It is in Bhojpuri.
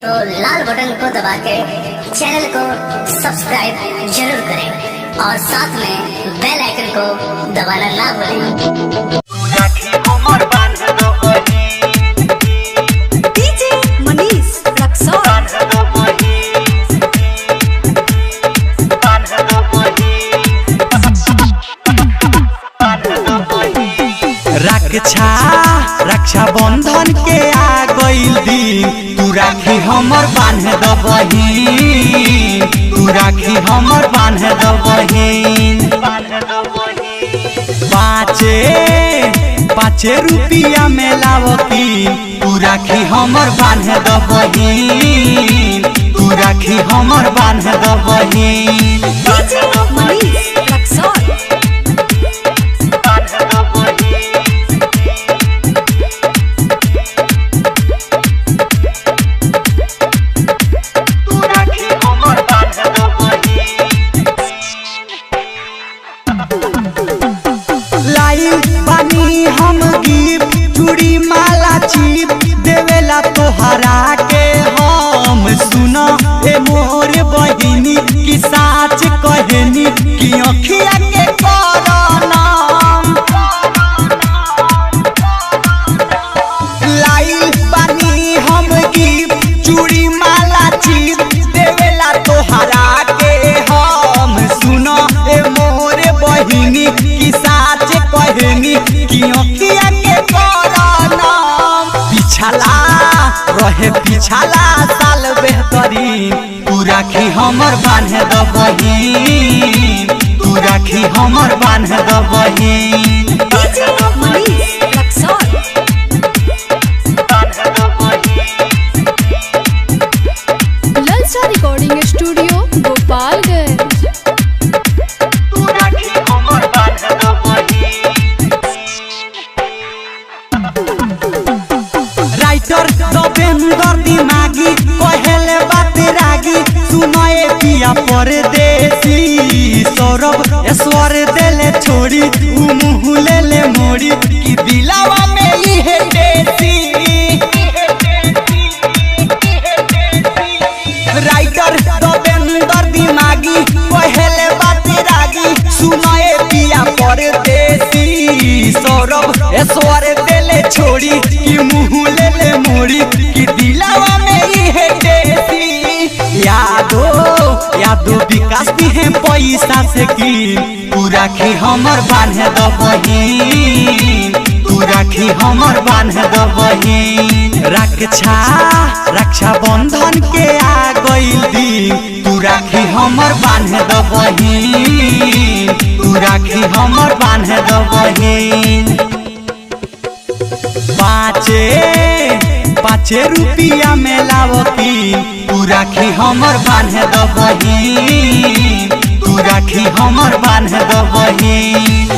तो लाल बटन को दबा के चैनल को सब्सक्राइब जरूर करें और साथ में बेल आइकन को दबाना ना भूलें। डीजे मनीष रक्सौल रक्षा बंधन के आ गइल दिन तू राखी हमर बांध दबही तू राखी हमर बांध दबही पाँचे रुपया में लावती तू राखी हमर बांध दबही तू राखी हमर बांध दबही। डीजे मनीष रक्सौल हम गिफ्ट चूड़ी माला चीप देवेला तोहरा के हम सुना ए मोर बहिनी की साच कहनी कि अखिया के करना लाइल पानी हम गिफ्ट चूड़ी माला चीप देवेला तोहरा के हम सुना ए मोर बहिनी की साच कहनी कि अखिया के करना पिछला साल बेहतरीन तू राखी हमर बांध दबही तू राखी हमर बांध दबही। डीजे मनीष रक्सौल ललचा रिकॉर्डिंग स्टूडियो गोपालगंज। राइटर दबेंदर दिमागी कहले बात रागी सुनाए पिया परदेसी सौरभ ऐश्वर देले छोड़ी उ मुँह ले मोड़ी कि दिलावा में इहे देसी राइटर दबेंदर दिमागी कहले बात रागी सुनाए पिया परदेसी सौरभ ऐश्वर देले छोड़ी कि मुँह ले मोड़ी कि दिलावा में इहे देसी यादो विकास दिहे पैसा से की तू राखी हमर बांध दबही तू राखी हमर बांध दबही। रक्षा बंधन के आ गइल दिन तू राखी हमर बांध दबही तू राखी हमर बांध दबही। पाँचे रुपया में लावती तू राखी हमर बांध दबही तू राखी हमर बांध दबही।